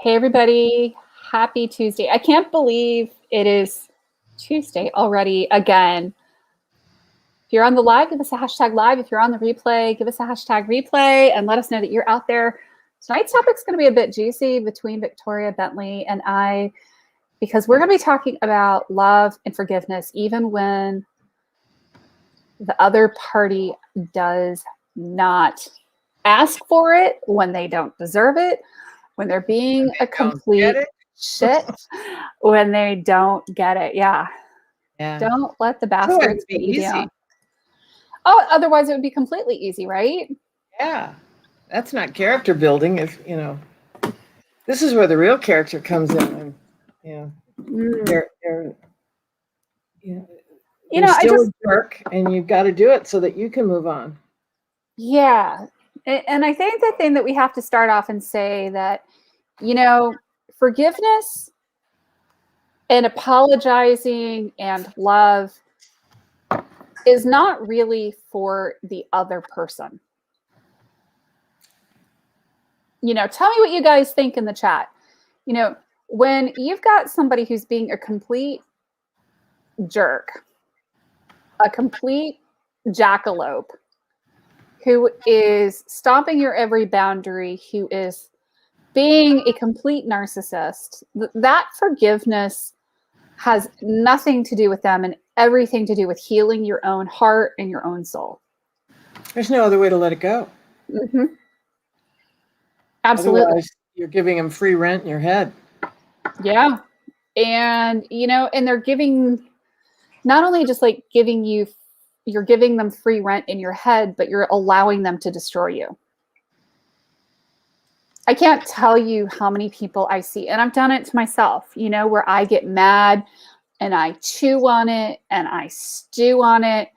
Hey, everybody. Happy Tuesday. I can't believe it is Tuesday already again. If you're on the live, give us a hashtag live. If you're on the replay, give us a hashtag replay and let us know that you're out there. Tonight's topic is going to be a bit juicy between Victoria, Bentley, and I, because we're going to be talking about love and forgiveness, even when the other party does not ask for it, when they don't deserve it, when they're being a complete shit, when they don't get it. Yeah. Don't let the bastards beat you down. Oh, otherwise it would be completely easy, right? Yeah. That's not character building. If this is where the real character comes in, and they're still a jerk, and you've got to do it so that you can move on. Yeah. And I think the thing that we have to start off and say that, forgiveness and apologizing and love is not really for the other person. Tell me what you guys think in the chat. When you've got somebody who's being a complete jerk, a complete jackalope, who is stomping your every boundary, who is being a complete narcissist, that forgiveness has nothing to do with them and everything to do with healing your own heart and your own soul. There's no other way to let it go. Mm-hmm. Absolutely. Otherwise, you're giving them free rent in your head. Yeah. And, and they're giving, not only just like you're giving them free rent in your head, but you're allowing them to destroy you. I can't tell you how many people I see, and I've done it to myself, where I get mad and I chew on it and I stew on it.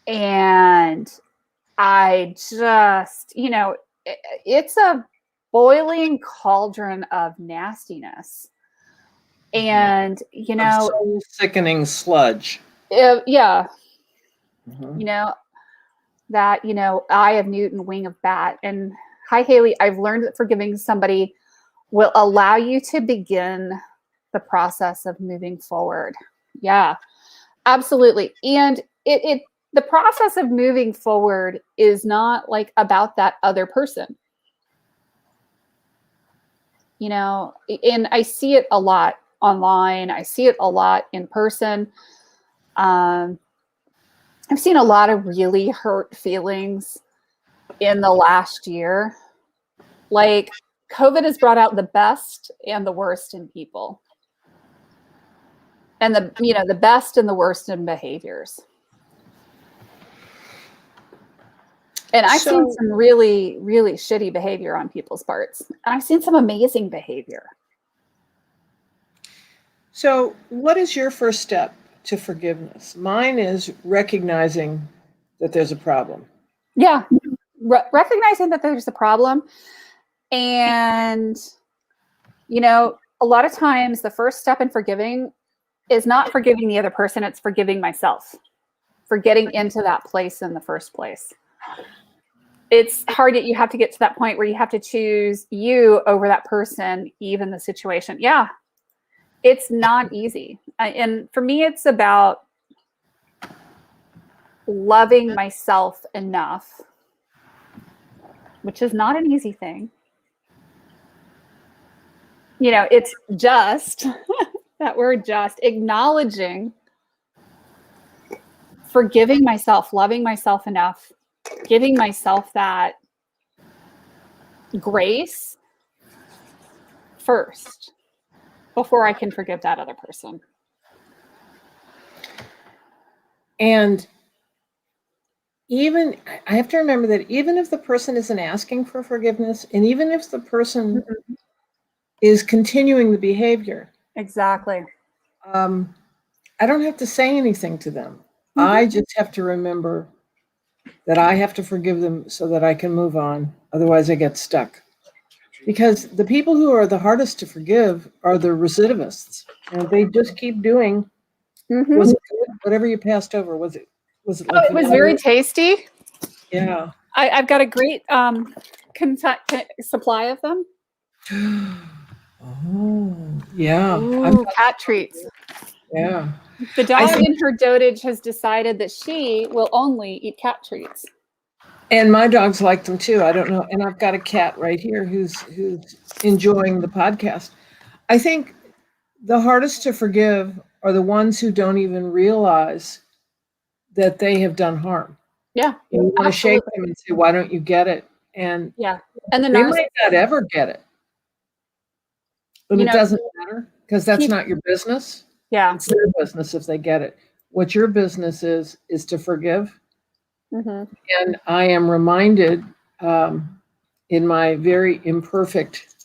And I just, it's a boiling cauldron of nastiness. And, soul sickening sludge. Yeah. Mm-hmm. That, eye of Newton, wing of bat. And hi, Haley, I've learned that forgiving somebody will allow you to begin the process of moving forward. Yeah, absolutely. And the process of moving forward is not like about that other person. And I see it a lot online. I see it a lot in person. I've seen a lot of really hurt feelings in the last year. Like, COVID has brought out the best and the worst in people. And the best and the worst in behaviors. And I've seen some really, really shitty behavior on people's parts. And I've seen some amazing behavior. So what is your first step to forgiveness? Mine is recognizing that there's a problem. Yeah. Recognizing that there's a problem. And, a lot of times the first step in forgiving is not forgiving the other person. It's forgiving myself for getting into that place in the first place. It's hard. You have to get to that point where you have to choose you over that person, even the situation. Yeah. It's not easy. And for me, it's about loving myself enough, which is not an easy thing. It's just that word, just acknowledging, forgiving myself, loving myself enough, giving myself that grace first before I can forgive that other person. And I have to remember that even if the person isn't asking for forgiveness, and even if the person is continuing the behavior. Exactly. I don't have to say anything to them. I just have to remember that I have to forgive them so that I can move on. Otherwise I get stuck. Because the people who are the hardest to forgive are the recidivists. And they just keep doing was it good? Whatever you passed over, was it like it was very tasty. Yeah. I've got a great supply of them. Oh, yeah. Ooh, cat treats. Yeah. The dog in her dotage has decided that she will only eat cat treats. And my dogs like them too. I don't know. And I've got a cat right here who's enjoying the podcast. I think the hardest to forgive are the ones who don't even realize that they have done harm. Yeah. You want to shake them and say, why don't you get it? And yeah. And the they might not ever get it. But it doesn't matter because that's not your business. Yeah. It's their business if they get it. What your business is to forgive. Mm-hmm. And I am reminded in my very imperfect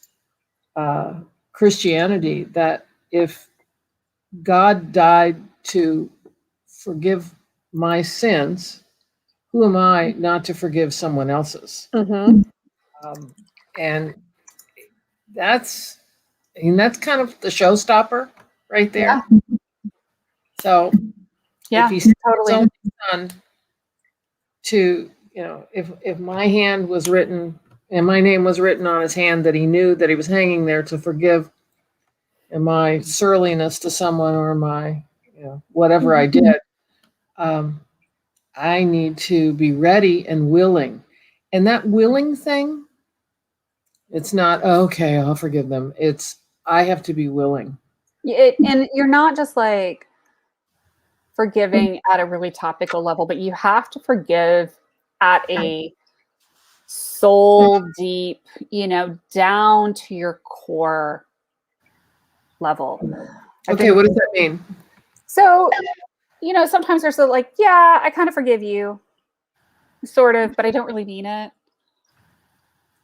Christianity that if God died to forgive my sins, who am I not to forgive someone else's? Mm-hmm. And that's kind of the showstopper right there. Yeah. So if he sent his only son to, if my hand was written and my name was written on his hand, that he knew that he was hanging there to forgive and my surliness to someone or my, whatever I did, I need to be ready and willing. And that willing thing, it's not, okay, I'll forgive them. It's, I have to be willing. And you're not just like forgiving at a really topical level, but you have to forgive at a soul deep, down to your core level. Okay, what does that mean? So, sometimes there's like, yeah, I kind of forgive you, sort of, but I don't really mean it.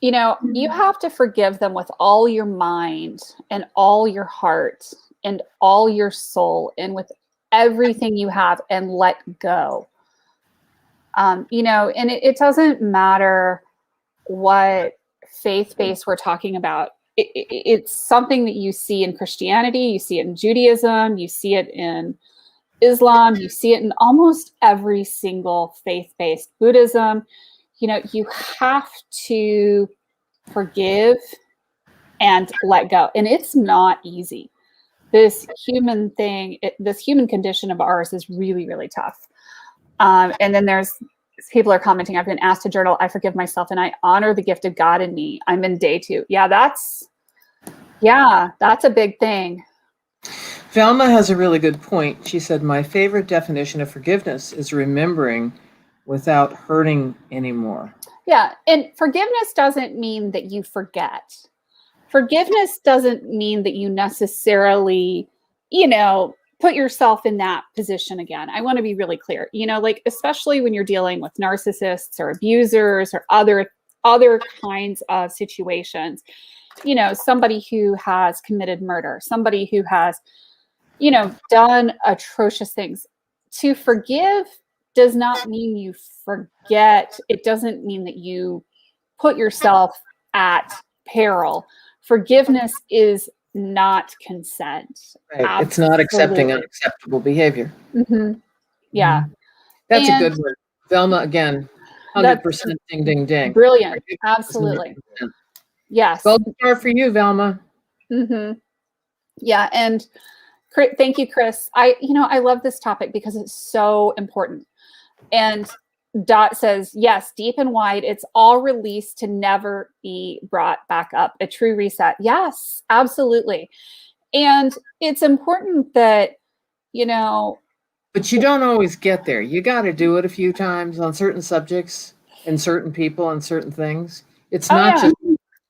You have to forgive them with all your mind and all your heart and all your soul and with everything you have and let go. And it doesn't matter what faith base we're talking about. It's something that you see in Christianity, you see it in Judaism, you see it in Islam, you see it in almost every single faith-based Buddhism. You have to forgive and let go. And it's not easy. This human thing, this human condition of ours is really, really tough. And then there's people are commenting, I've been asked to journal, I forgive myself and I honor the gift of God in me. I'm in day 2. Yeah, that's a big thing. Velma has a really good point. She said, my favorite definition of forgiveness is remembering without hurting anymore. Yeah. And forgiveness doesn't mean that you forget. Forgiveness doesn't mean that you necessarily, put yourself in that position again. I want to be really clear, like, especially when you're dealing with narcissists or abusers or other kinds of situations, somebody who has committed murder, somebody who has, done atrocious things. To forgive does not mean you forget. It doesn't mean that you put yourself at peril. Forgiveness is not consent. Right. It's not accepting unacceptable behavior. Mm-hmm. Yeah. That's a good word. Velma, again, 100% ding, ding, ding. Brilliant. Absolutely. 100%. Yes. Gold star for you, Velma. Mm-hmm. Yeah. And thank you, Chris. I love this topic because it's so important. And Dot says, yes, deep and wide, it's all released to never be brought back up. A true reset. Yes, absolutely. And it's important that, But you don't always get there. You got to do it a few times on certain subjects and certain people and certain things. It's not just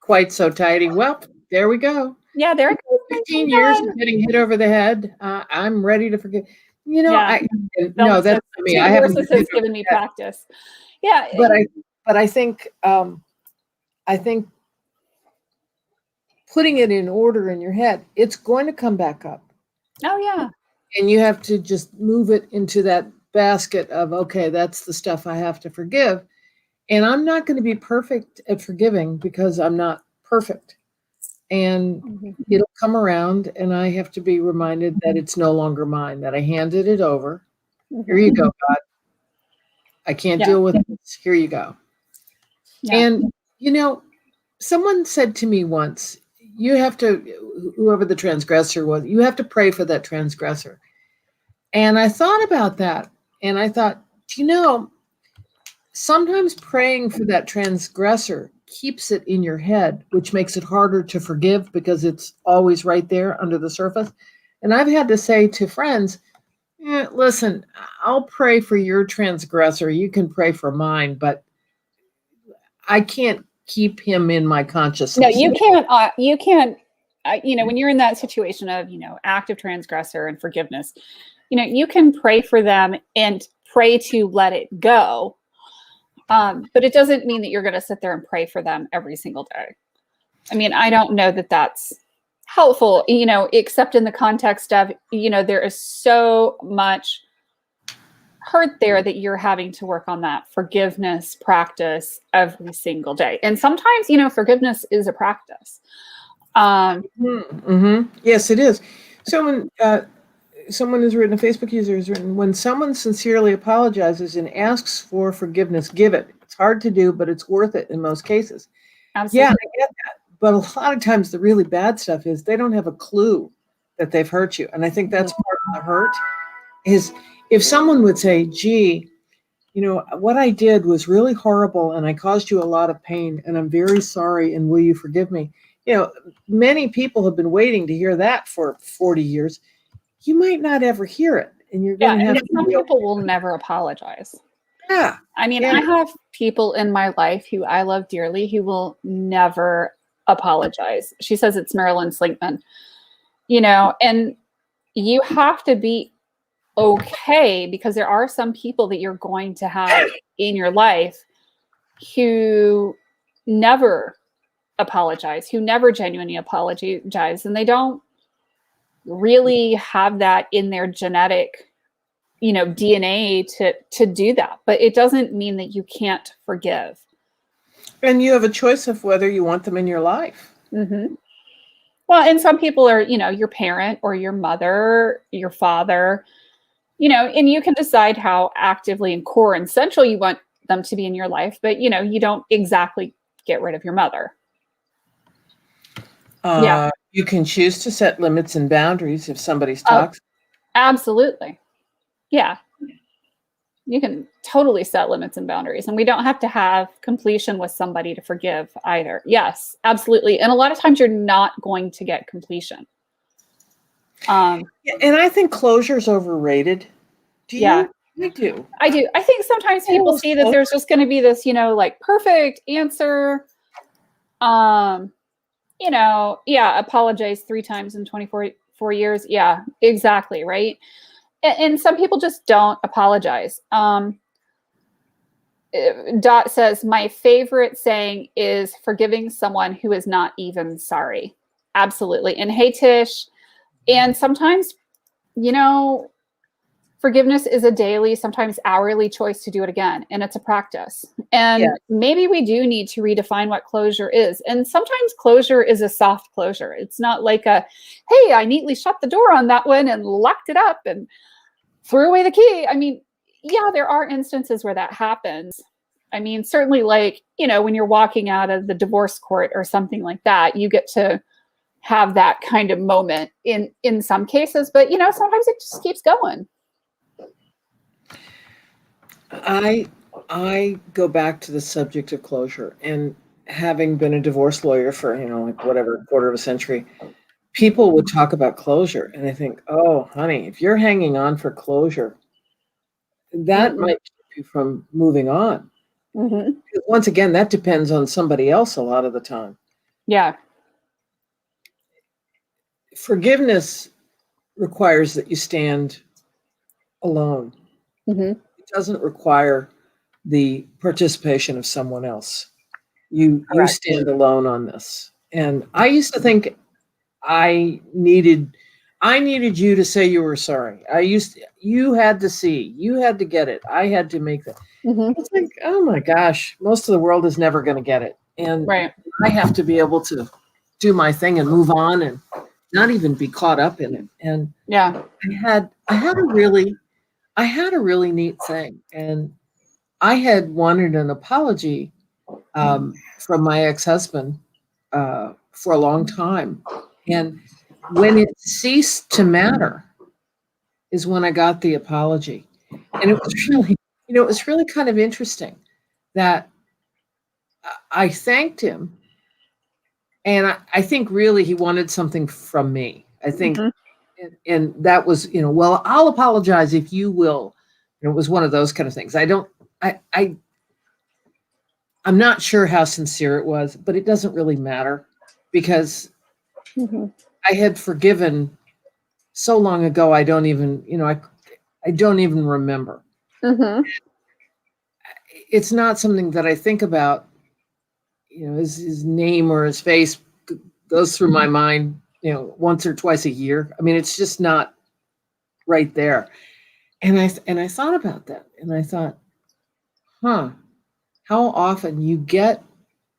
quite so tidy. Well, there we go. Yeah, there it goes. 15 years of getting hit over the head. I'm ready to forget. No, that's me. I haven't has given me practice. Yeah, but I think putting it in order in your head, it's going to come back up. Oh yeah. And you have to just move it into that basket of, okay, that's the stuff I have to forgive. And I'm not going to be perfect at forgiving because I'm not perfect. And it'll come around and I have to be reminded that it's no longer mine, that I handed it over. Here you go, God. I can't deal with this. Here you go. Yeah. And, someone said to me once, you have to, whoever the transgressor was, you have to pray for that transgressor. And I thought about that, and I thought, sometimes praying for that transgressor keeps it in your head, which makes it harder to forgive because it's always right there under the surface. And I've had to say to friends, listen, I'll pray for your transgressor. You can pray for mine, but I can't keep him in my consciousness. No, you can't. You can't. When you're in that situation of active transgressor and forgiveness, you can pray for them and pray to let it go. But it doesn't mean that you're going to sit there and pray for them every single day. I mean, I don't know that that's helpful, except in the context of, there is so much hurt there that you're having to work on that forgiveness practice every single day. And sometimes, forgiveness is a practice. Yes, it is. Someone has written, a Facebook user has written, when someone sincerely apologizes and asks for forgiveness, give it. It's hard to do, but it's worth it in most cases. Absolutely. Yeah, I get that. But a lot of times the really bad stuff is they don't have a clue that they've hurt you. And I think that's part of the hurt is if someone would say, gee, what I did was really horrible and I caused you a lot of pain and I'm very sorry and will you forgive me? Many people have been waiting to hear that for 40 years. You might not ever hear it. And you're going to have some people will never apologize. Yeah. I mean, I have people in my life who I love dearly who will never apologize. She says it's Marilyn Slinkman, and you have to be okay because there are some people that you're going to have in your life who never apologize, who never genuinely apologize, and they don't really have that in their genetic DNA to do that. But it doesn't mean that you can't forgive. And you have a choice of whether you want them in your life. Mm-hmm. Well, and some people are, your parent or your mother, your father, and you can decide how actively and core and central you want them to be in your life. But, you don't exactly get rid of your mother. You can choose to set limits and boundaries if somebody's toxic. Absolutely. Yeah. You can totally set limits and boundaries, and we don't have to have completion with somebody to forgive either. Yes, absolutely. And a lot of times you're not going to get completion. And I think closure is overrated. Do you? Yeah. I do. I do. I think sometimes people see that there's just going to be this, perfect answer. Apologize 3 times in 24 years. Yeah, exactly. Right. And some people just don't apologize. Dot says, my favorite saying is forgiving someone who is not even sorry. Absolutely. And hey, Tish. And sometimes, forgiveness is a daily, sometimes hourly choice to do it again. And it's a practice. And maybe we do need to redefine what closure is. And sometimes closure is a soft closure. It's not like hey, I neatly shut the door on that one and locked it up and threw away the key. I mean, yeah, there are instances where that happens. I mean, certainly when you're walking out of the divorce court or something like that, you get to have that kind of moment in some cases, but sometimes it just keeps going. I go back to the subject of closure, and having been a divorce lawyer for, quarter of a century, people would talk about closure. And I think, oh, honey, if you're hanging on for closure, that might keep you from moving on. Mm-hmm. Once again, that depends on somebody else a lot of the time. Yeah. Forgiveness requires that you stand alone. Mm-hmm. It doesn't require the participation of someone else. You stand alone on this. And I used to think I needed you to say you were sorry. You had to see, you had to get it. I had to make that. Mm-hmm. It's like, oh my gosh, most of the world is never going to get it. And I have to be able to do my thing and move on and not even be caught up in it. And I had a really neat thing. And I had wanted an apology from my ex-husband for a long time. And when it ceased to matter is when I got the apology. And it was really, it was really kind of interesting that I thanked him. And I think really he wanted something from me. I think, and that was, well, I'll apologize if you will. And it was one of those kind of things. I'm not sure how sincere it was, but it doesn't really matter because I had forgiven so long ago. I don't even, I don't even remember. It's not something that I think about. His name or his face goes through my mind, once or twice a year. I mean, it's just not right there. And I thought about that, and I thought, how often you get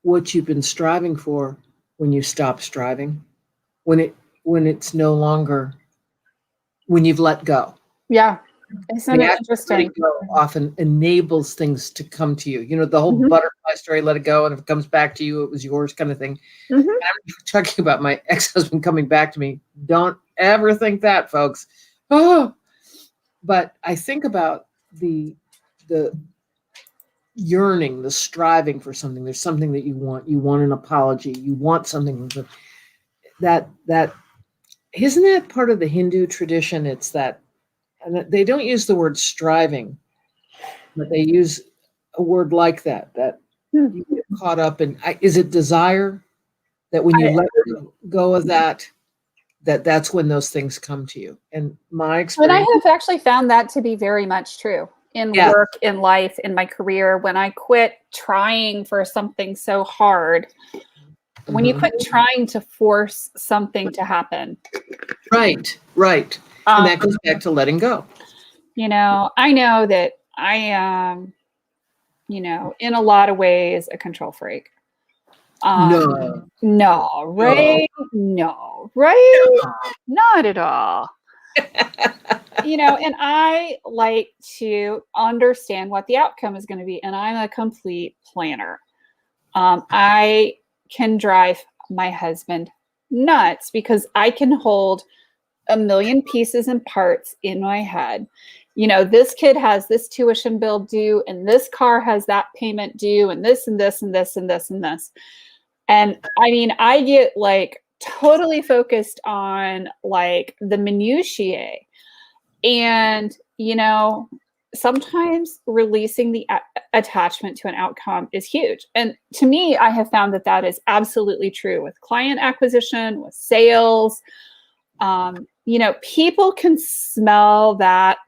what you've been striving for when you stop striving, when it's no longer, when you've let go. Yeah. Isn't it interesting? Often enables things to come to you. The whole butterfly story, let it go, and if it comes back to you, it was yours kind of thing. I'm talking about my ex-husband coming back to me. Don't ever think that, folks. Oh, but I think about the yearning, the striving for something. There's something that you want. You want an apology. You want something that isn't that part of the Hindu tradition? It's that. And they don't use the word striving, but they use a word like that you get caught up in. Is it desire? That when you let go of that's when those things come to you. And my experience. And I have actually found that to be very much true in work, in life, in my career. When I quit trying for something so hard, when you quit trying to force something to happen. Right. And that goes back to letting go. I know that I am, in a lot of ways, a control freak. No, right? No, right? No. Not at all. And I like to understand what the outcome is going to be. And I'm a complete planner. I can drive my husband nuts because I can hold a million pieces and parts in my head. This kid has this tuition bill due, and this car has that payment due, and this and this and this and this and this. And I mean, I get totally focused on the minutiae. And, sometimes releasing the attachment to an outcome is huge. And to me, I have found that is absolutely true with client acquisition, with sales. People can smell that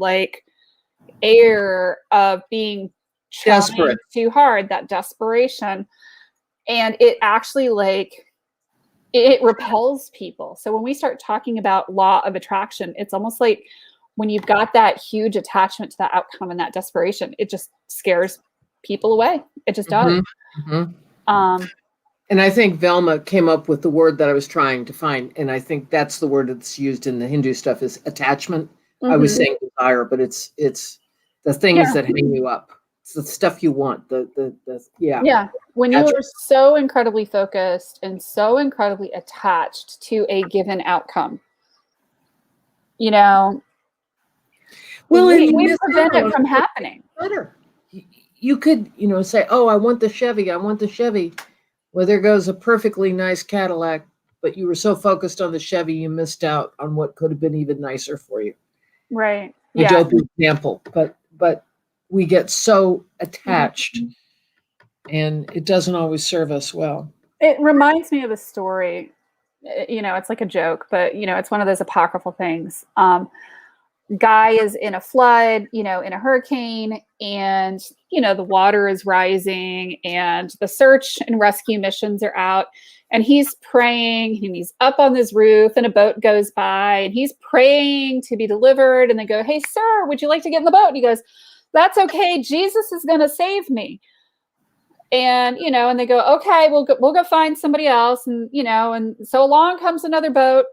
air of being desperate too hard, that desperation. And it actually it repels people. So when we start talking about law of attraction, it's almost like when you've got that huge attachment to that outcome and that desperation, it just scares people away. It just does. And I think Velma came up with the word that I was trying to find. And I think that's the word that's used in the Hindu stuff is attachment. I was saying desire, but it's the things that hang you up. It's the stuff you want. Yeah. When you are so incredibly focused and so incredibly attached to a given outcome, we prevent it from happening. Better. You could, say, oh, I want the Chevy. Well, there goes a perfectly nice Cadillac, but you were so focused on the Chevy, you missed out on what could have been even nicer for you. Right. A dope example, but we get so attached and it doesn't always serve us well. It reminds me of a story, it's like a joke, but it's one of those apocryphal things. Guy is in a flood, in a hurricane, and, the water is rising and the search and rescue missions are out, and he's praying and he's up on this roof and a boat goes by and he's praying to be delivered. And they go, "Hey, sir, would you like to get in the boat?" And he goes, "That's okay. Jesus is going to save me." And, and they go, "Okay, we'll go find somebody else." And, and so along comes another boat.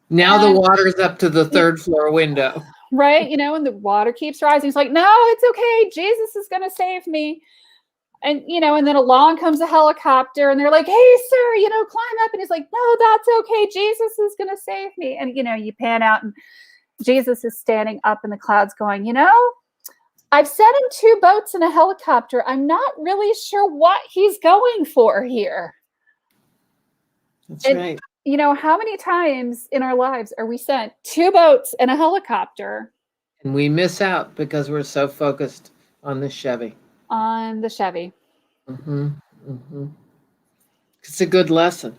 Now the water's up to the third floor window. Right. And the water keeps rising. It's like, "No, it's okay. Jesus is going to save me." And, and then along comes a helicopter and they're like, hey, sir, climb up. And he's like, no, that's okay. Jesus is going to save me. And, you pan out and Jesus is standing up in the clouds going, I've sent him 2 boats and a helicopter. I'm not really sure what he's going for here. That's right. How many times in our lives are we sent 2 boats and a helicopter? And we miss out because we're so focused on the Chevy. On the Chevy. Mm-hmm. Mm-hmm. It's a good lesson.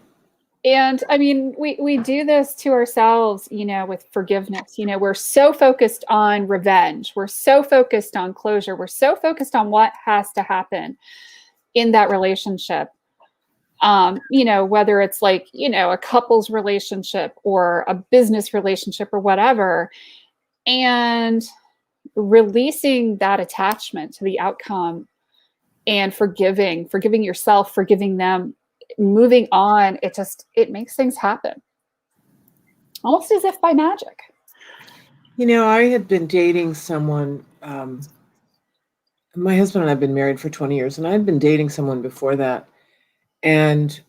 And I mean, we do this to ourselves, with forgiveness. We're so focused on revenge. We're so focused on closure. We're so focused on what has to happen in that relationship. Whether it's like, a couple's relationship or a business relationship or whatever, and releasing that attachment to the outcome and forgiving yourself, forgiving them, moving on, it makes things happen almost as if by magic. I had been dating someone, my husband and I have been married for 20 years, and I had been dating someone before that. And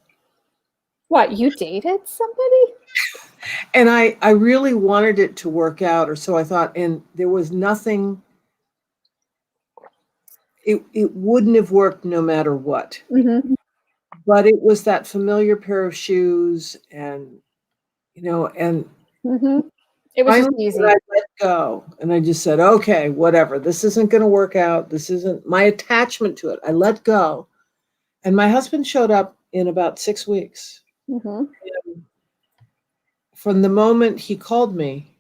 what, you dated somebody? And I really wanted it to work out, or so I thought, and there was nothing, it wouldn't have worked no matter what. Mm-hmm. But it was that familiar pair of shoes, and and mm-hmm. It was just easy. I let go, and I just said, okay, whatever, this isn't going to work out. This isn't my attachment to it. I let go. And my husband showed up in about 6 weeks. Mm-hmm. From the moment he called me,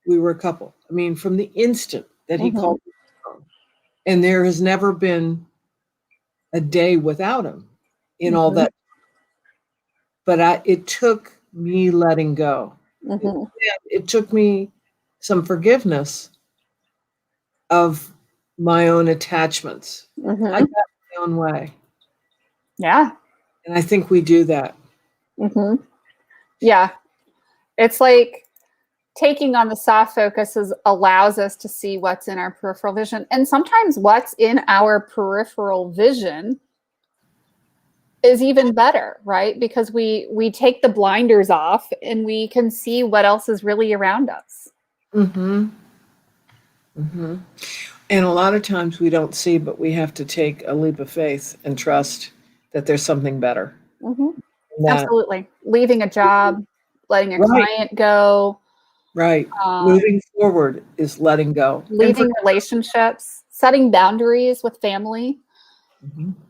we were a couple. I mean, from the instant that he called me, and there has never been a day without him in all that. But it took me letting go. It took me some forgiveness of my own attachments. I got my own way. Yeah. And I think we do that. Yeah. It's like taking on the soft focuses allows us to see what's in our peripheral vision. And sometimes what's in our peripheral vision is even better, right? Because we take the blinders off and we can see what else is really around us. And a lot of times we don't see, but we have to take a leap of faith and trust that there's something better. Absolutely. Leaving a job, letting a client go. Right. Moving forward is letting go. Leaving relationships, setting boundaries with family. And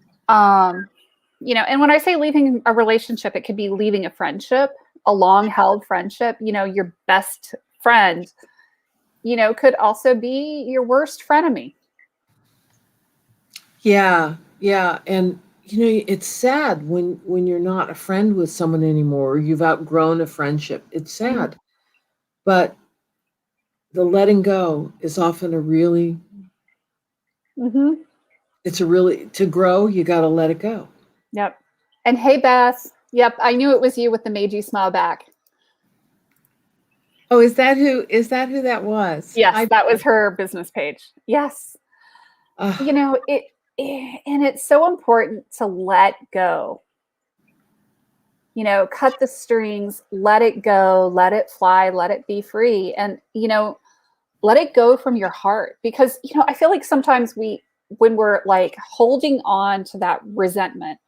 when I say leaving a relationship, it could be leaving a friendship, a long-held friendship. Your best friend, could also be your worst frenemy. Yeah. And it's sad when you're not a friend with someone anymore, or you've outgrown a friendship. It's sad. But the letting go is often a really, it's a really, to grow, you got to let it go. Yep. And hey, Beth. Yep. I knew it was you with the made you smile back. Oh, is that who that was? Yes, that was her business page. Yes. And it's so important to let go. Cut the strings, let it go, let it fly, let it be free. And, let it go from your heart, because, I feel like sometimes when we're like holding on to that resentment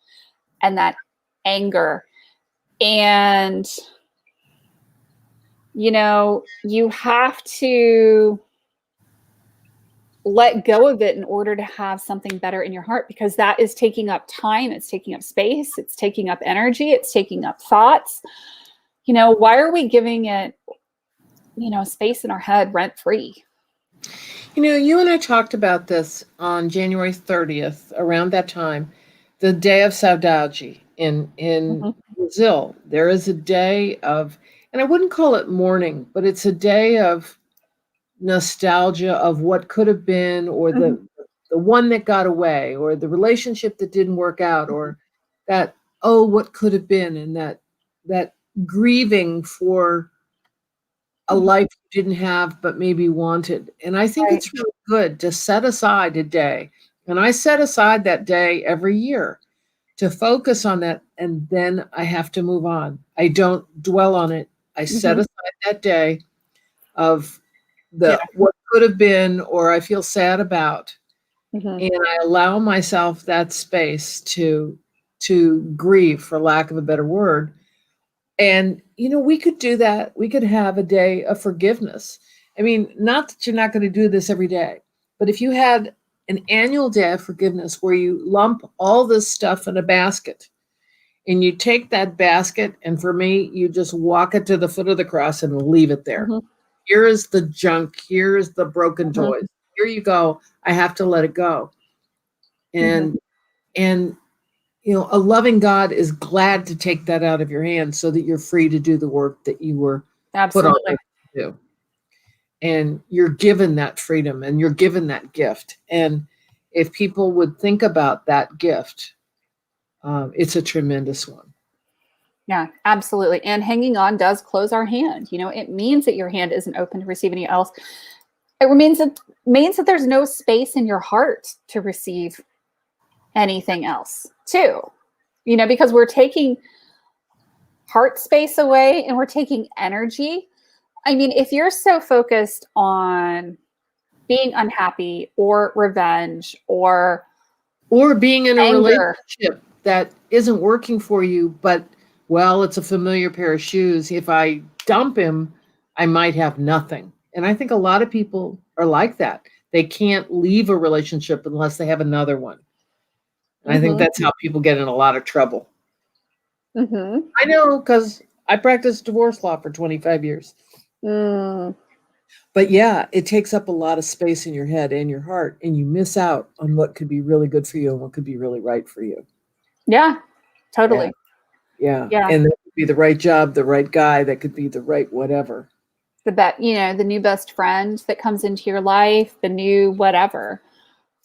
and that anger, and, you have to let go of it in order to have something better in your heart, because that is taking up time. It's taking up space. It's taking up energy. It's taking up thoughts. Why are we giving it, space in our head rent free? You and I talked about this on January 30th, around that time, the day of Saudade in Brazil. There is a day of, and I wouldn't call it mourning, but it's a day of nostalgia of what could have been, or the one that got away, or the relationship that didn't work out, or that, what could have been, and that grieving for a life you didn't have but maybe wanted. And I think it's really good to set aside a day And I set aside that day every year to focus on that. And then I have to move on. I don't dwell on it. I set Mhm. aside that day of Yeah. what could have been or I feel sad about. Mhm. And I allow myself that space to grieve, for lack of a better word. And we could do that. We could have a day of forgiveness. I mean, not that you're not going to do this every day, but if you had an annual day of forgiveness where you lump all this stuff in a basket and you take that basket, and for me, you just walk it to the foot of the cross and leave it there. Mhm. Here is the junk. Here's the broken Mhm. toys. Here you go. I have to let it go. Mhm. And a loving God is glad to take that out of your hands so that you're free to do the work that you were put on Absolutely. earth to do. And you're given that freedom and you're given that gift. And if people would think about that gift, it's a tremendous one. Yeah, absolutely. And hanging on does close our hand. It means that your hand isn't open to receive any else. It means that there's no space in your heart to receive anything else, too. Because we're taking heart space away and we're taking energy. I mean, if you're so focused on being unhappy or revenge or Or being in a anger, relationship that isn't working for you, but, well, it's a familiar pair of shoes. If I dump him, I might have nothing. And I think a lot of people are like that. They can't leave a relationship unless they have another one. And I think hmm that's how people get in a lot of trouble. hmm I know because I practiced divorce law for 25 years. mm, But yeah, it takes up a lot of space in your head and your heart, and you miss out on what could be really good for you and what could be really right for you. yeah, Yeah. totally. Yeah. Yeah. And that could be the right job, the right guy, that could be the right whatever. The new best friend that comes into your life, the new whatever,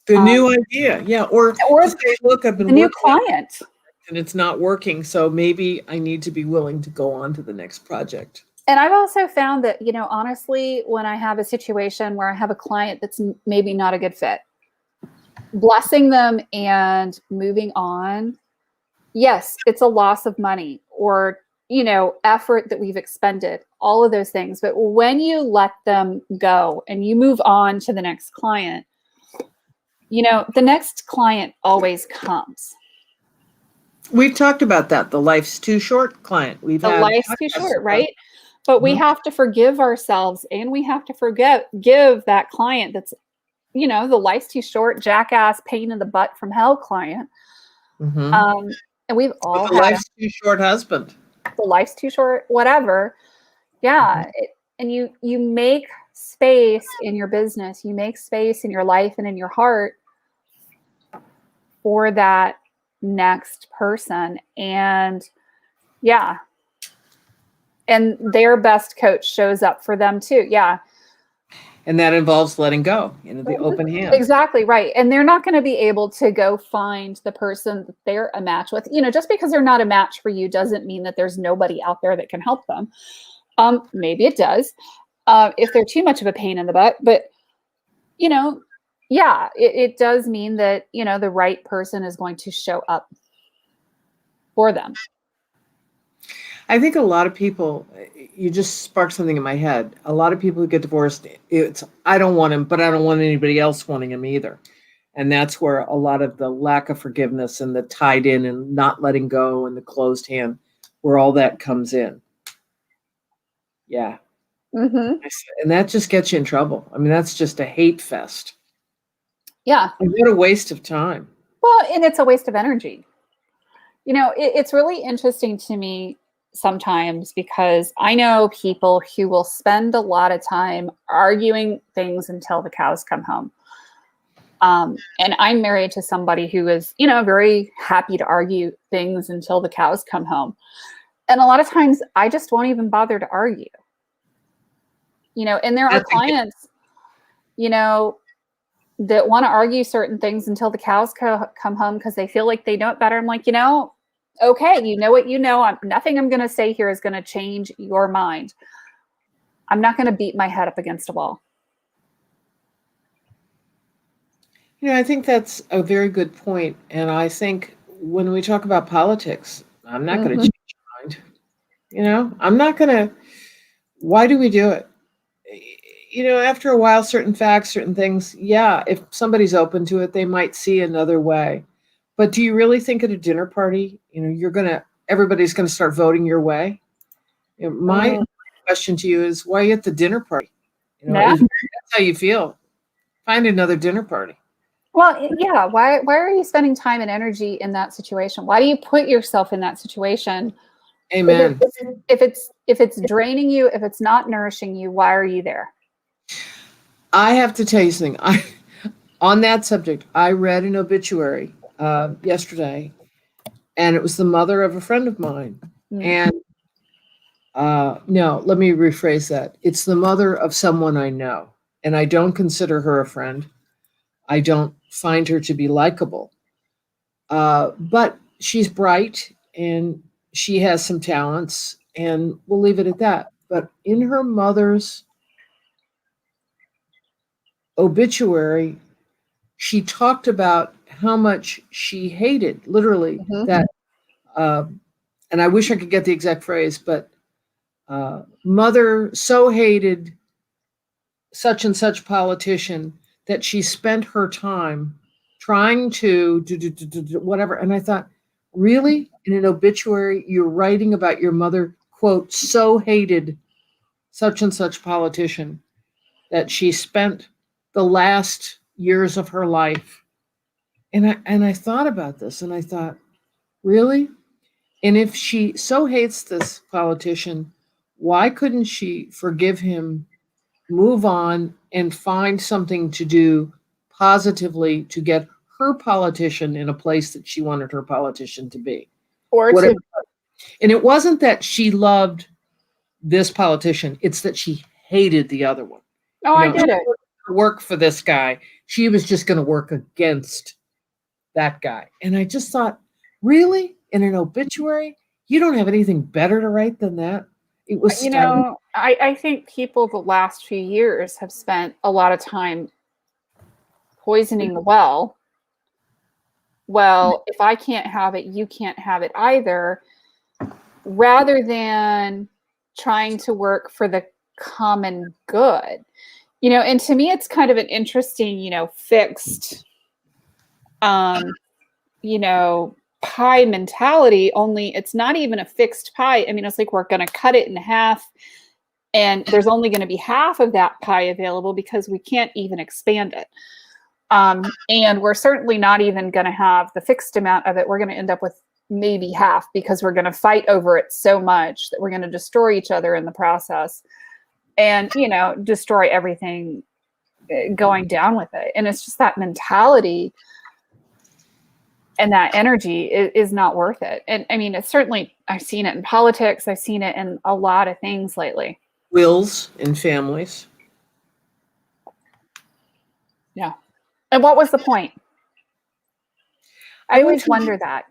The um, new idea. Yeah. Or to or say, look, I've the been new working on it client. and it's not working. So maybe I need to be willing to go on to the next project. And I've also found that, honestly, when I have a situation where I have a client that's maybe not a good fit, blessing them and moving on, yes, it's a loss of money or, effort that we've expended, all of those things. But when you let them go and you move on to the next client, the next client always comes. We've talked about that. The life's too short client. We've The had life's too podcasts short, about right? But we it. have to forgive ourselves and we have to give that client that's, the life's too short, jackass, pain in the butt from hell client. Mm-hmm. Um, and we've Or all the had life's too short husband. the life's too short, whatever. Mm-hmm. Yeah. And you make space in your business, you make space in your life and in your heart for that next person. And yeah. And their best coach shows up for them too. Yeah. And that involves letting go, the open hand. Exactly right. And they're not going to be able to go find the person that they're a match with. Just because they're not a match for you doesn't mean that there's nobody out there that can help them. Maybe it does, if they're too much of a pain in the butt. But, yeah, it does mean that, the right person is going to show up for them. I think a lot of people, you just sparked something in my head. A lot of people who get divorced, it's, I don't want him, but I don't want anybody else wanting him either. And that's where a lot of the lack of forgiveness and the tied in and not letting go and the closed hand, where all that comes in. Yeah. Mm-hmm. And that just gets you in trouble. I mean, that's just a hate fest. Yeah. And what a waste of time. Well, and it's a waste of energy. It's really interesting to me sometimes because I know people who will spend a lot of time arguing things until the cows come home. And I'm married to somebody who is, very happy to argue things until the cows come home. And a lot of times I just won't even bother to argue, and there are clients, that want to argue certain things until the cows come home because they feel like they know it better. I'm like, okay, you know what you know. Nothing I'm going to say here is going to change your mind. I'm not going to beat my head up against a wall. I think that's a very good point. And I think when we talk about politics, I'm not going to Mhm. change your mind. I'm not going to. Why do we do it? After a while, certain facts, certain things, yeah, if somebody's open to it, they might see another way. But do you really think at a dinner party, everybody's going to start voting your way? My Mm. question to you is, why are you at the dinner party? Yeah. If that's how you feel, find another dinner party. Well, yeah. Why are you spending time and energy in that situation? Why do you put yourself in that situation? If Amen. it's draining you, if it's not nourishing you, why are you there? I have to tell you something. On that subject, I read an obituary yesterday, and it was the mother of a friend of mine. Mm. And no, let me rephrase that. It's the mother of someone I know, and I don't consider her a friend. I don't find her to be likable. But she's bright and she has some talents, and we'll leave it at that. But in her mother's obituary, she talked about how much she hated, literally, Mhm. that, uh, and I wish I could get the exact phrase, but mother so hated such and such politician that she spent her time trying to do whatever. And I thought, really? In an obituary, you're writing about your mother, quote, so hated such and such politician that she spent the last years of her life. And I thought about this and I thought, really? And if she so hates this politician, why couldn't she forgive him, move on, and find something to do positively to get her politician in a place that she wanted her politician to be? Or Whatever. to And it wasn't that she loved this politician, it's that she hated the other one. oh, You I know, get it. work for this guy. She was just going to work against that guy. And I just thought, really? In an obituary? You don't have anything better to write than that? It was staggering. I think people the last few years have spent a lot of time poisoning the well. Well, if I can't have it, you can't have it either, rather than trying to work for the common good. And to me it's kind of an interesting, fixed um, pie mentality, only it's not even a fixed pie. I mean, it's like we're going to cut it in half and there's only going to be half of that pie available because we can't even expand it. And we're certainly not even going to have the fixed amount of it. We're going to end up with maybe half because we're going to fight over it so much that we're going to destroy each other in the process and, destroy everything going down with it. And it's just that mentality and that energy is not worth it. And I mean, it's certainly, I've seen it in politics. I've seen it in a lot of things lately. Wills in families. Yeah. And what was the point? I always wonder that.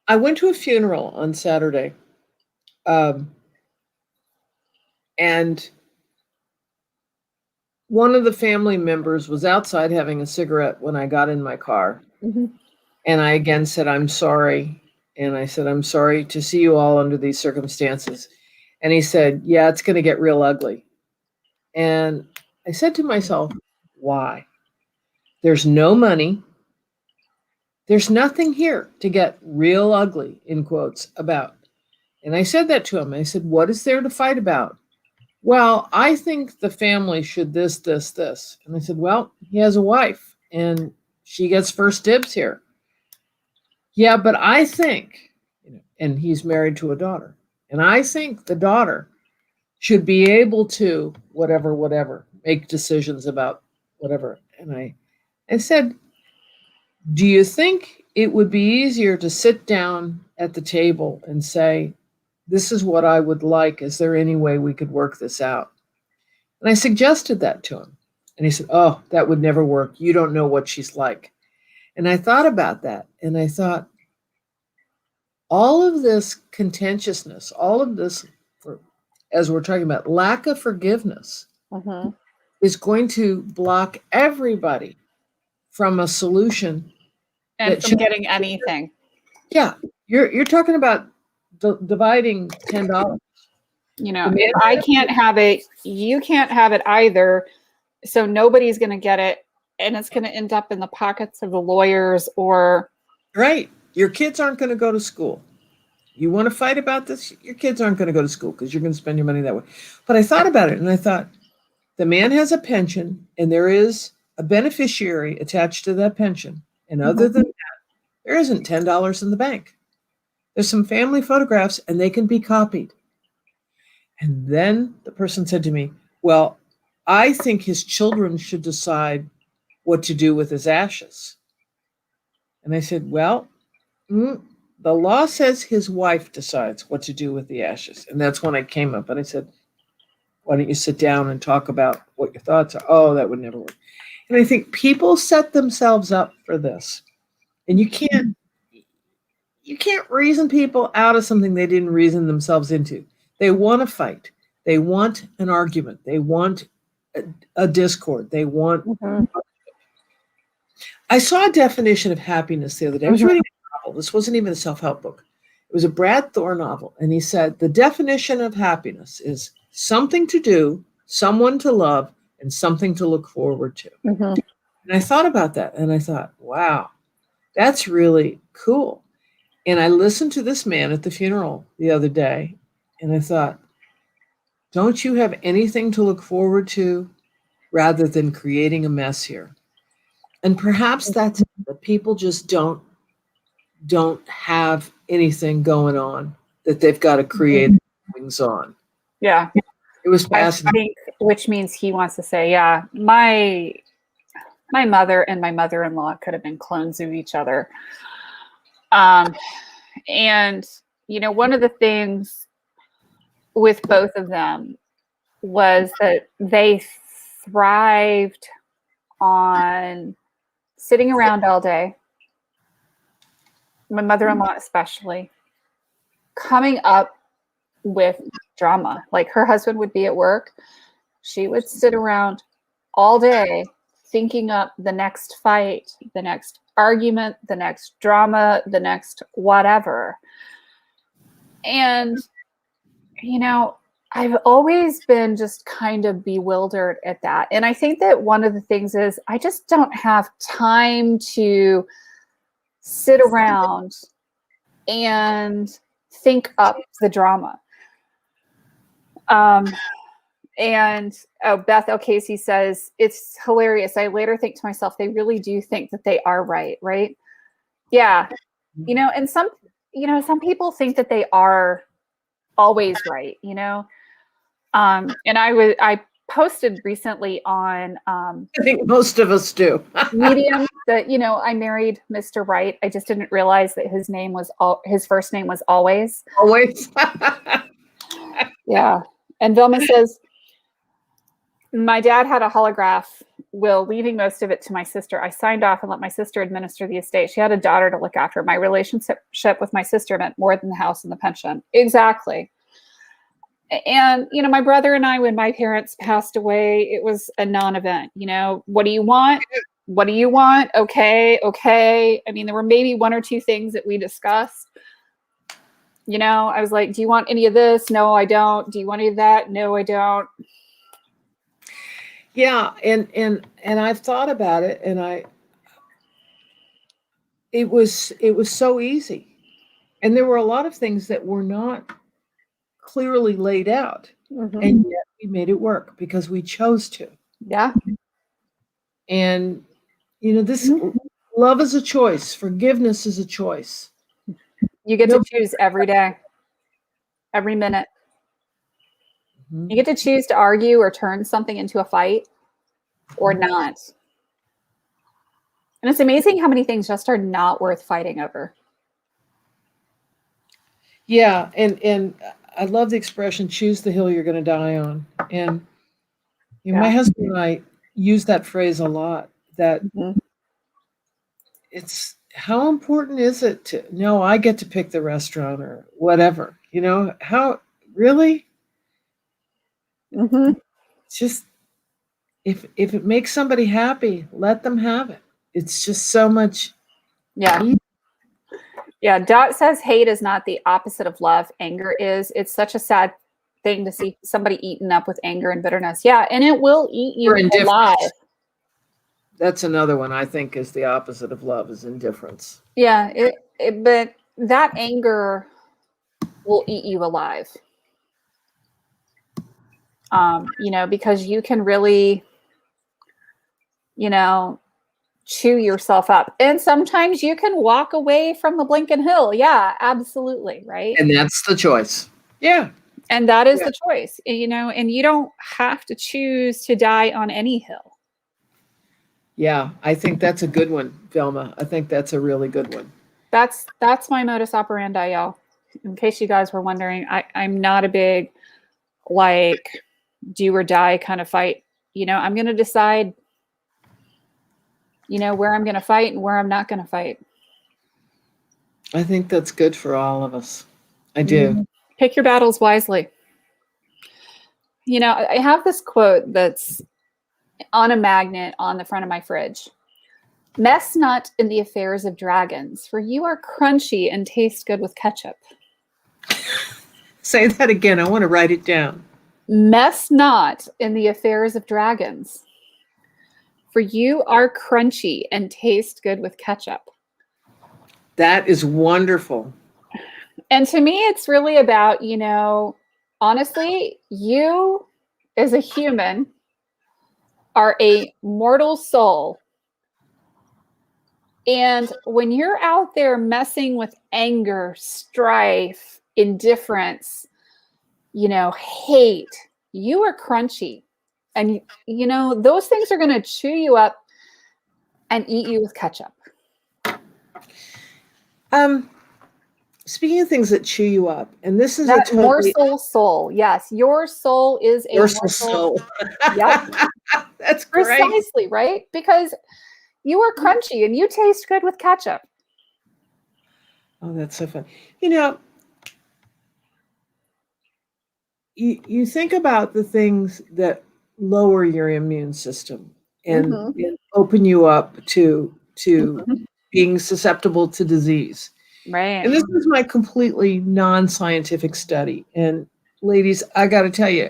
I went to a funeral on Saturday, um, and one of the family members was outside having a cigarette when I got in my car. Mm-hmm. And I again said, I'm sorry. And I said, I'm sorry to see you all under these circumstances. And he said, yeah, it's going to get real ugly. And I said to myself, why? There's no money. There's nothing here to get real ugly, in quotes, about. And I said that to him. I said, what is there to fight about? Well, I think the family should this, this, this. And I said, well, he has a wife and she gets first dibs here. Yeah, but I think, and he's married to a daughter, and I think the daughter should be able to, whatever, make decisions about whatever. And I said, do you think it would be easier to sit down at the table and say, this is what I would like. Is there any way we could work this out? And I suggested that to him. And he said, oh, that would never work. You don't know what she's like. And I thought about that. And I thought, all of this contentiousness, all of this, as we're talking about, lack of forgiveness Mm-hmm. is going to block everybody from a solution. And from getting anything. Yeah. You're talking about dividing $10. If I can't have it, you can't have it either. So nobody's going to get it. And it's going to end up in the pockets of the lawyers or. Right. Your kids aren't going to go to school. You want to fight about this? Your kids aren't going to go to school because you're going to spend your money that way. But I thought about it and I thought, the man has a pension and there is a beneficiary attached to that pension. And other than that, there isn't $10 in the bank. There's some family photographs and they can be copied. And then the person said to me, well, I think his children should decide what to do with his ashes. And I said, well, the law says his wife decides what to do with the ashes. And that's when I came up and I said, why don't you sit down and talk about what your thoughts are? Oh, that would never work. And I think people set themselves up for this. And you can't reason people out of something they didn't reason themselves into. They want to fight. They want an argument. They want a discord. They want. I saw a definition of happiness the other day. I was reading a novel. This wasn't even a self-help book. It was a Brad Thor novel. And he said, the definition of happiness is something to do, someone to love, and something to look forward to. And I thought about that. And I thought, wow, that's really cool. And I listened to this man at the funeral the other day. And I thought, don't you have anything to look forward to rather than creating a mess here? And perhaps that's it, that people just don't have anything going on that they've got to create things on. Yeah. It was fascinating. I think, which means he wants to say, yeah, my mother and my mother-in-law could have been clones of each other. And, one of the things with both of them was that they thrived on sitting around all day. My mother-in-law especially, coming up with drama. Like her husband would be at work. She would sit around all day thinking up the next fight, the next argument, the next drama, the next whatever. And, I've always been just kind of bewildered at that. And I think that one of the things is I just don't have time to sit around and think up the drama. And Beth L. Casey says, it's hilarious. I later think to myself, they really do think that they are right? Yeah. And some people think that they are always right, and I posted recently on, I think most of us do. Medium that, I married Mr. Right. I just didn't realize that his first name was Always. Always. Yeah. And Vilma says, my dad had a holograph will, leaving most of it to my sister. I signed off and let my sister administer the estate. She had a daughter to look after. My relationship with my sister meant more than the house and the pension. Exactly. And, my brother and I, when my parents passed away, it was a non-event. What do you want? What do you want? Okay. I mean, there were maybe one or two things that we discussed. I was like, do you want any of this? No, I don't. Do you want any of that? No, I don't. Yeah. And I've thought about it and it was so easy. And there were a lot of things that were not clearly laid out. And yet we made it work because we chose to. Yeah. And, this love is a choice. Forgiveness is a choice. You get to choose every day, every minute. You get to choose to argue or turn something into a fight or not. And it's amazing how many things just are not worth fighting over. Yeah. And I love the expression, choose the hill you're going to die on. And my husband and I use that phrase a lot, that it's, how important is it to, no, I get to pick the restaurant or whatever, how, really? Just, if it makes somebody happy, let them have it. it's just so much. Yeah. Yeah. Dot says hate is not the opposite of love. Anger is. It's such a sad thing to see somebody eaten up with anger and bitterness. Yeah. And it will eat you Or indifference. alive. That's another one I think is the opposite of love is indifference. Yeah. But that anger will eat you alive. Because you can really, chew yourself up. And sometimes you can walk away from the Blinken Hill. Yeah, absolutely. Right. And that's the choice. Yeah. And that is the choice, and you don't have to choose to die on any hill. Yeah. I think that's a good one, Velma. I think that's a really good one. That's my modus operandi, y'all. In case you guys were wondering, I'm not a big, do or die kind of fight. I'm going to decide, where I'm going to fight and where I'm not going to fight. I think that's good for all of us. I do. Pick your battles wisely. I have this quote that's on a magnet on the front of my fridge. Mess not in the affairs of dragons, for you are crunchy and taste good with ketchup. Say that again. I want to write it down. Mess not in the affairs of dragons, for you are crunchy and taste good with ketchup. That is wonderful. And to me, it's really about, honestly, you as a human are a mortal soul. And when you're out there messing with anger, strife, indifference, hate, you are crunchy. And, those things are going to chew you up and eat you with ketchup. Speaking of things that chew you up, and this is that morsel soul. Yes, your soul is a morsel soul. Yep. That's great. Precisely, right? Because you are crunchy and you taste good with ketchup. Oh, that's so fun. You think about the things that lower your immune system and open you up to being susceptible to disease. Right. And this is my completely non-scientific study. And ladies, I got to tell you,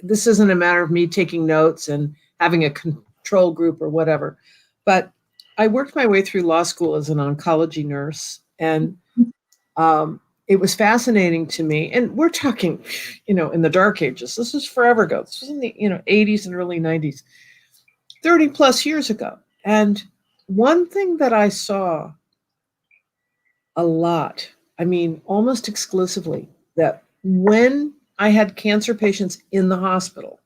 this isn't a matter of me taking notes and having a control group or whatever. But I worked my way through law school as an oncology nurse. And it was fascinating to me. And we're talking, in the dark ages. This is forever ago. This was in the 80s and early 90s, 30 plus years ago. And one thing that I saw a lot, almost exclusively, that when I had cancer patients in the hospital,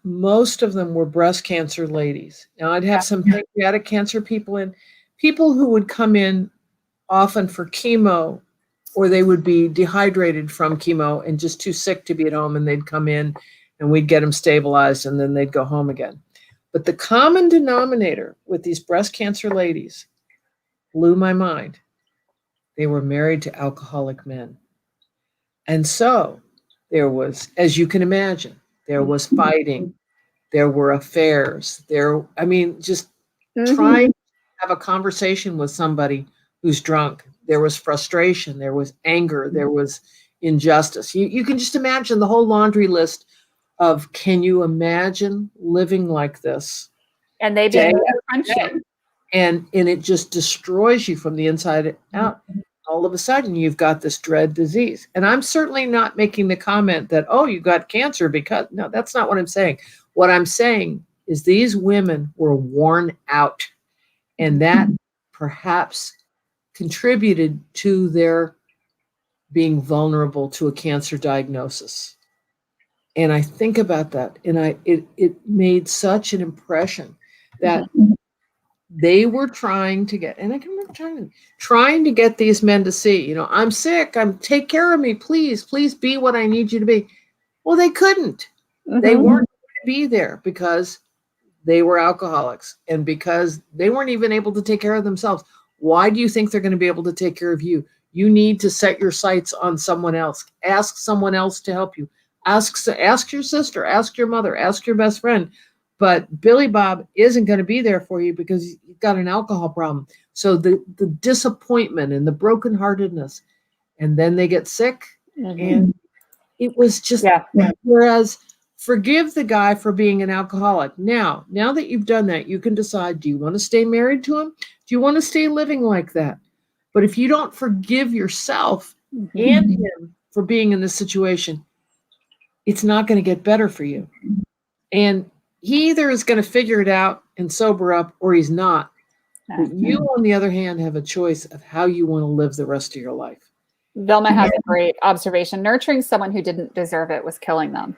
most of them were breast cancer ladies. Now I'd have some pancreatic cancer people who would come in often for chemo, or they would be dehydrated from chemo and just too sick to be at home, and they'd come in and we'd get them stabilized and then they'd go home again. But the common denominator with these breast cancer ladies blew my mind. They were married to alcoholic men. And so there was, as you can imagine, there was fighting, there were affairs, trying to have a conversation with somebody who's drunk. There was frustration, there was anger, there was injustice. You can just imagine the whole laundry list of, can you imagine living like this? And they became crunchy. And it just destroys you from the inside out. All of a sudden, you've got this dread disease. And I'm certainly not making the comment that, oh, you got cancer because, no, that's not what I'm saying. What I'm saying is these women were worn out, and that perhaps contributed to their being vulnerable to a cancer diagnosis. And I think about that, and it made such an impression that they were trying to get, and I can remember trying to get these men to see, I'm sick, take care of me, please be what I need you to be. Well, they couldn't. They weren't going to be there because they were alcoholics and because they weren't even able to take care of themselves. Why do you think they're going to be able to take care of you? You need to set your sights on someone else. Ask someone else to help you. Ask your sister, ask your mother, ask your best friend. But Billy Bob isn't going to be there for you because you've got an alcohol problem. So the disappointment and the brokenheartedness, and then they get sick. And it was just, whereas forgive the guy for being an alcoholic. Now that you've done that, you can decide, do you want to stay married to him? Do you want to stay living like that? But if you don't forgive yourself and him for being in this situation, it's not going to get better for you. And he either is going to figure it out and sober up, or he's not. But you, on the other hand, have a choice of how you want to live the rest of your life. Velma has a great observation. Nurturing someone who didn't deserve it was killing them.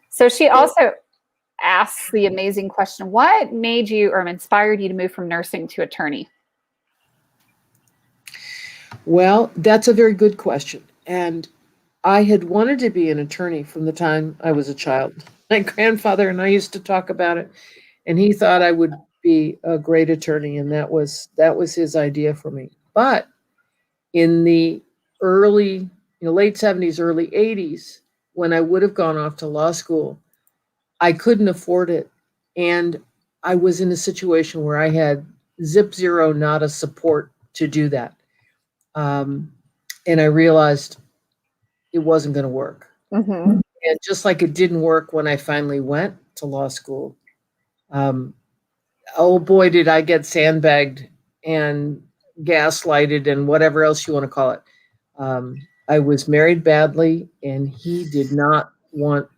So she also asks the amazing question, what made you or inspired you to move from nursing to attorney? Well, that's a very good question. And I had wanted to be an attorney from the time I was a child. My grandfather and I used to talk about it, and he thought I would be a great attorney, and that was his idea for me. But in the early, late 70s, early 80s, when I would have gone off to law school, I couldn't afford it. And I was in a situation where I had zero nada support to do that. And I realized it wasn't going to work. And just like it didn't work when I finally went to law school, oh boy, did I get sandbagged and gaslighted and whatever else you want to call it. I was married badly, and he did not want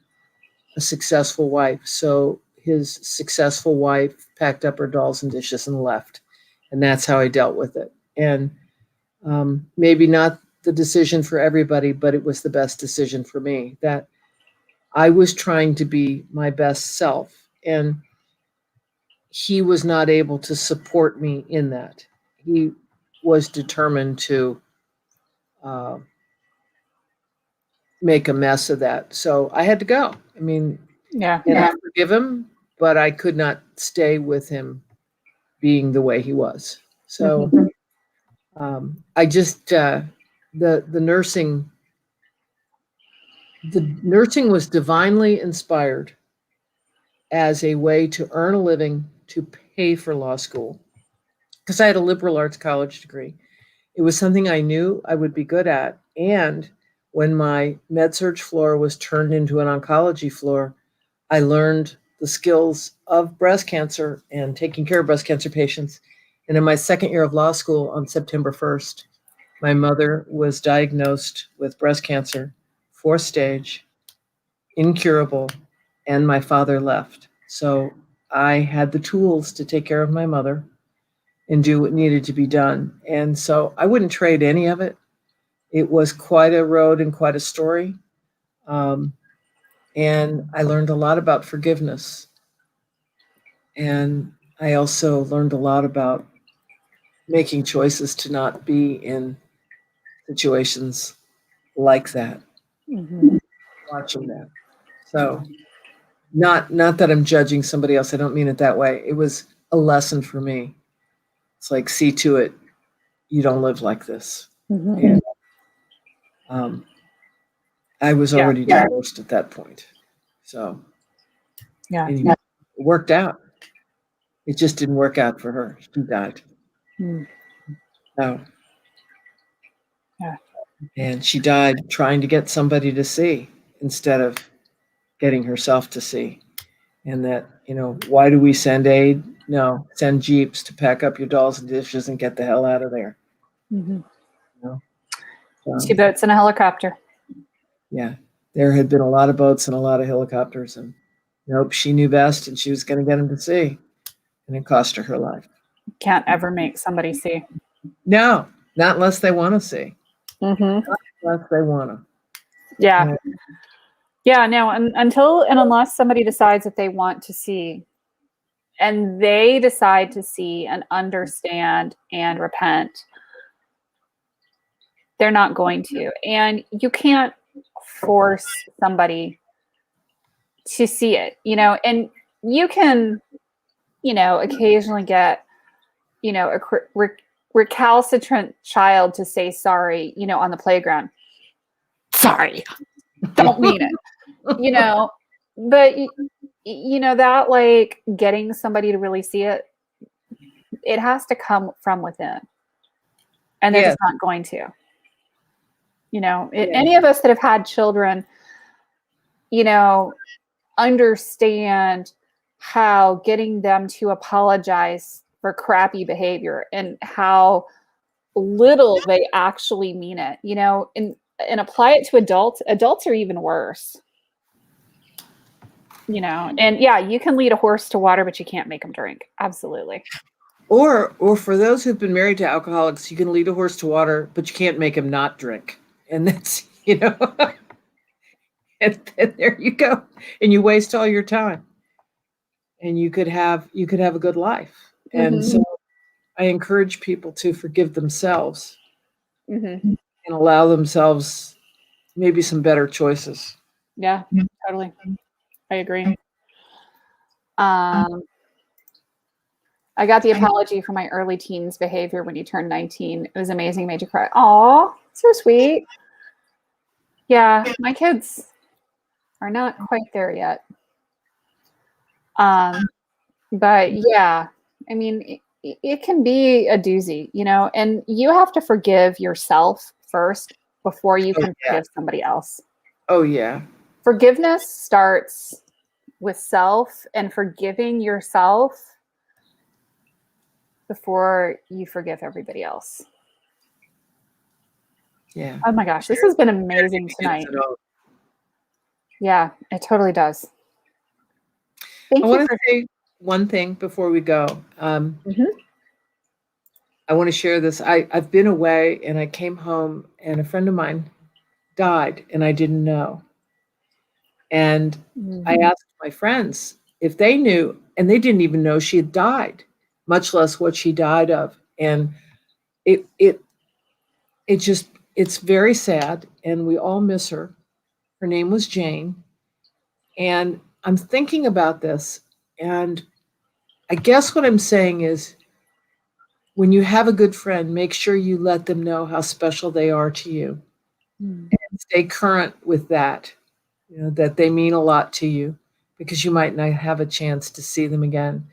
a successful wife. So his successful wife packed up her dolls and dishes and left. And that's how I dealt with it. And maybe not the decision for everybody, but it was the best decision for me, that I was trying to be my best self, and he was not able to support me in that. He was determined to make a mess of that. So I had to go. I mean, and I forgive him, but I could not stay with him being the way he was. So I just, the nursing was divinely inspired as a way to earn a living to pay for law school, because I had a liberal arts college degree. It was something I knew I would be good at. And when my med-surg floor was turned into an oncology floor, I learned the skills of breast cancer and taking care of breast cancer patients. And in my second year of law school, on September 1st, my mother was diagnosed with breast cancer, 4th stage, incurable, and my father left. So I had the tools to take care of my mother and do what needed to be done. And so I wouldn't trade any of it. It was quite a road and quite a story. And I learned a lot about forgiveness. And I also learned a lot about making choices to not be in situations like that, watching that. So not that I'm judging somebody else. I don't mean it that way. It was a lesson for me. It's like, see to it, you don't live like this. And I was already divorced at that point. So it worked out. It just didn't work out for her. She died. So, and she died trying to get somebody to see instead of getting herself to see. And that, why do we send aid? No, send jeeps to pack up your dolls and dishes and get the hell out of there. 2 boats and a helicopter. Yeah, there had been a lot of boats and a lot of helicopters, and nope, she knew best, and she was going to get them to see, and it cost her life. Can't ever make somebody see. No, not unless they want to see. Not unless they want to. Yeah. Yeah, no, until and unless somebody decides that they want to see, and they decide to see and understand and repent, they're not going to. And you can't force somebody to see it, and you can, occasionally get, a recalcitrant child to say sorry, on the playground. Sorry, don't mean it. But that like getting somebody to really see it, it has to come from within. And they're Yes. just not going to. Any of us that have had children, understand how getting them to apologize for crappy behavior and how little they actually mean it, and apply it to adults. Adults are even worse. And yeah, you can lead a horse to water, but you can't make them drink. Absolutely. Or for those who've been married to alcoholics, you can lead a horse to water, but you can't make him not drink. And that's, and there you go. And you waste all your time. And you could have a good life. And so I encourage people to forgive themselves and allow themselves maybe some better choices. Yeah, totally. I agree. I got the apology for my early teens behavior when you turned 19. It was amazing. Made you cry. Aw, so sweet. Yeah, my kids are not quite there yet. But yeah, I mean, it can be a doozy, and you have to forgive yourself first before you can forgive somebody else. Oh, yeah. Forgiveness starts with self and forgiving yourself before you forgive everybody else. Yeah. Oh my gosh, this has been amazing tonight. Yeah, it totally does. I want to say one thing before we go. I want to share this. I've been away and I came home and a friend of mine died and I didn't know. And I asked my friends if they knew, and they didn't even know she had died, much less what she died of. And it's very sad, and we all miss her. Her name was Jane. And I'm thinking about this, and I guess what I'm saying is when you have a good friend, make sure you let them know how special they are to you and stay current with that, that they mean a lot to you because you might not have a chance to see them again.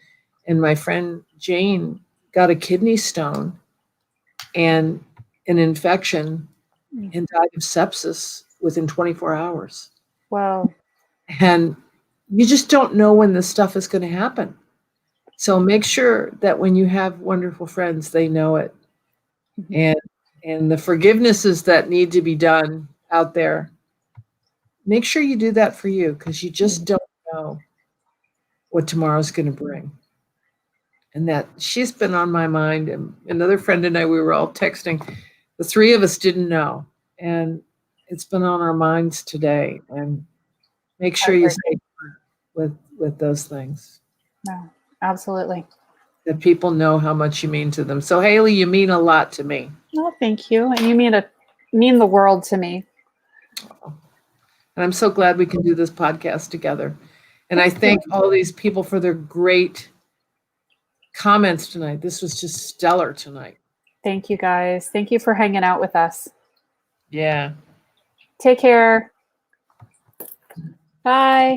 And my friend Jane got a kidney stone and an infection and died of sepsis within 24 hours. Wow. And you just don't know when this stuff is going to happen. So make sure that when you have wonderful friends, they know it. And the forgivenesses that need to be done out there, make sure you do that for you because you just don't know what tomorrow's going to bring. And that she's been on my mind. And another friend and I, we were all texting. The three of us didn't know. And it's been on our minds today. And make sure you stay with those things. No, absolutely. That people know how much you mean to them. So Haley, you mean a lot to me. Oh, thank you. And you mean the world to me. And I'm so glad we can do this podcast together. And I thank all these people for their great comments tonight. This was just stellar tonight. Thank you, guys. Thank you for hanging out with us. Yeah. Take care. Bye.